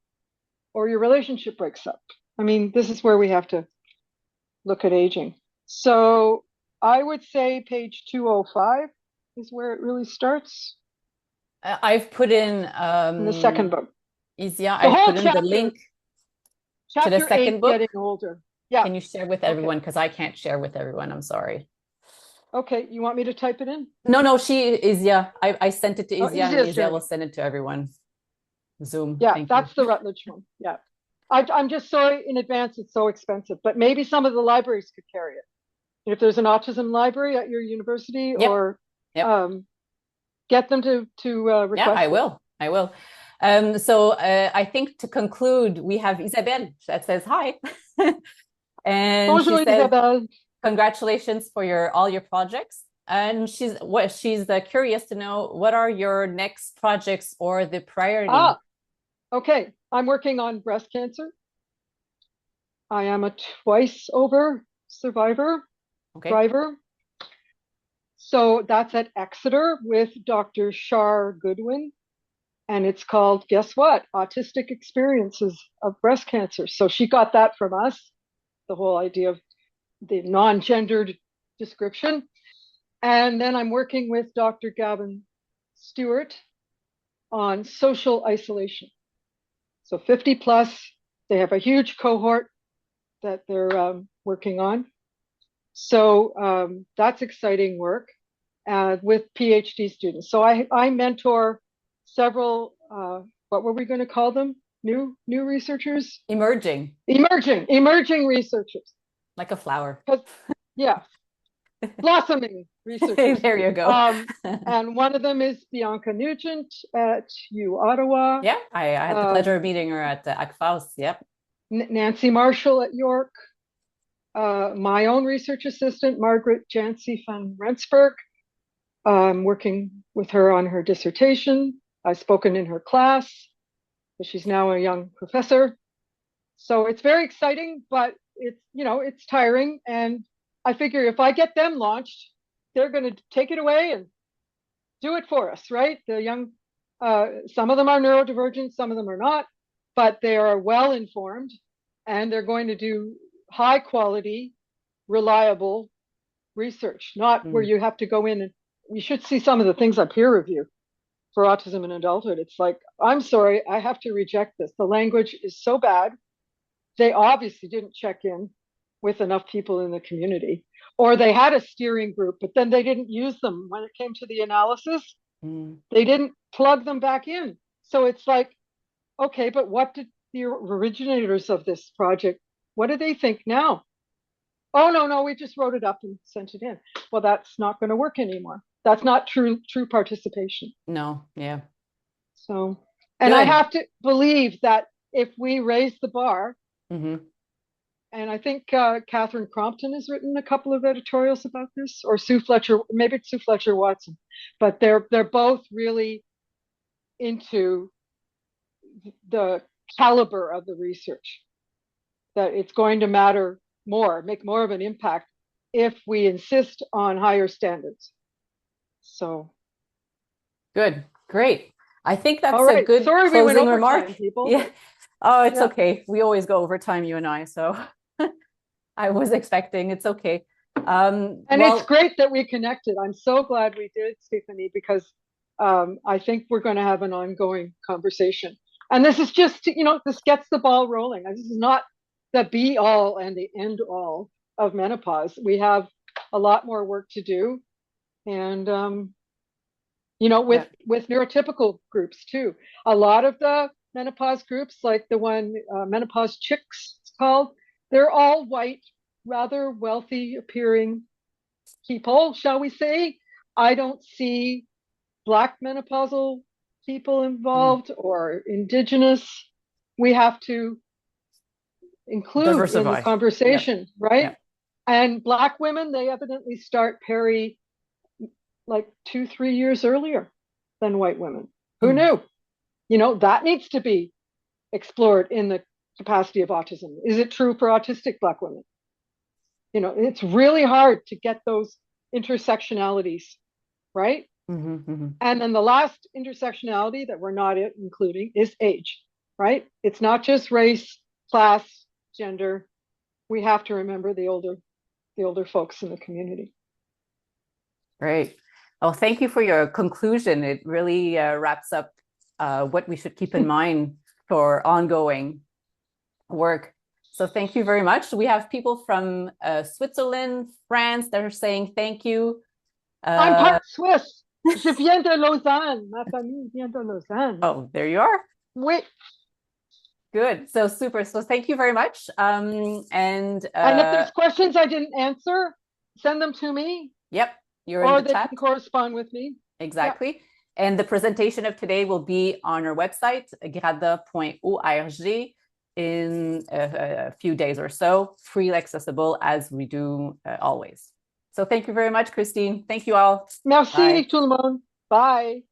or your relationship breaks up? I mean, this is where we have to look at aging. So I would say page 205 is where it really starts. I've put in the second book. I've put in the link to the chapter second 8, book. Getting Older. Yeah. Can you share with everyone? Because I can't share with everyone. I'm sorry. Okay, you want me to type it in? No, Izia. I sent it to Izia, and Izia's Izia will send it to everyone. Zoom. Yeah, Thank that's you. the Rutledge one. Yeah. I'm just sorry in advance, it's so expensive, but maybe some of the libraries could carry it. If there's an autism library at your university, Yep. or Yep. get them to request. Yeah, I will. I will. So I think to conclude, we have Isabelle that says hi. And Bonjour, she says, Isabelle. congratulations for all your projects. And she's curious to know, what are your next projects or the priority? Okay. I'm working on breast cancer. I am a twice over survivor. Okay. Driver. So that's at Exeter with Dr. Shar Goodwin. And it's called, guess what? Autistic Experiences of Breast Cancer. So she got that from us, the whole idea of the non-gendered description. And then I'm working with Dr. Gavin Stewart on social isolation. So 50 plus, they have a huge cohort that they're working on. So that's exciting work with PhD students. So I mentor several, what were we going to call them? New researchers? Emerging researchers. Like a flower. Yeah. Blossoming researchers. There you go. And one of them is Bianca Nugent at U Ottawa. Yeah, I had the pleasure of meeting her at ACFAUS. Yep. Nancy Marshall at York. My own research assistant, Margaret Jancy van Rensburg. I'm working with her on her dissertation. I've spoken in her class. She's now a young professor. So it's very exciting, but it's tiring. And I figure if I get them launched, they're going to take it away and do it for us, right? The young, some of them are neurodivergent, some of them are not, but they are well informed, and they're going to do high quality, reliable research, not where you have to go in and you should see some of the things I peer review for autism in adulthood. It's like, I'm sorry, I have to reject this. The language is so bad. They obviously didn't check in with enough people in the community, or they had a steering group, but then they didn't use them when it came to the analysis. They didn't plug them back in. So it's like, okay, but what did the originators of this project, what do they think now? Oh, no, we just wrote it up and sent it in. Well, that's not going to work anymore. That's not true participation. No, yeah. So, and I have to believe that if we raise the bar, and I think Catherine Crompton has written a couple of editorials about this, or Sue Fletcher, maybe it's Sue Fletcher Watson, but they're both really into the caliber of the research, that it's going to matter more, make more of an impact if we insist on higher standards. So good, great. I think that's a good closing remark. People, yeah. Oh, it's okay. We always go over time, you and I. So I was expecting. It's okay. And it's great that we connected. I'm so glad we did, Stephanie, because I think we're going to have an ongoing conversation. And this is just, this gets the ball rolling. This is not the be all and the end all of menopause. We have a lot more work to do. And, with neurotypical groups too. A lot of the menopause groups, like the one Menopause Chicks, it's called, they're all white, rather wealthy appearing people, shall we say. I don't see Black menopausal people involved or Indigenous. We have to include in the conversation, right? Yep. And Black women, they evidently start peri like 2-3 years earlier than white women. Who knew? That needs to be explored in the capacity of autism. Is it true for autistic Black women? It's really hard to get those intersectionalities, right? And then the last intersectionality that we're not including is age, right? It's not just race, class, gender. We have to remember the older folks in the community. Great. Well, thank you for your conclusion. It really wraps up what we should keep in mind for ongoing work. So thank you very much. We have people from Switzerland, France that are saying thank you. I'm part Swiss. Je viens de Lausanne. Ma famille vient de Lausanne. Oh, there you are. Oui. Good. So super. So thank you very much. And if there's questions I didn't answer, send them to me. Yep. You're or in the they chat. can correspond with me. Exactly. Yep. And the presentation of today will be on our website, grada.org, in a few days or so, freely accessible as we do always. So thank you very much, Christine. Thank you all. Merci Bye. tout le monde. Bye.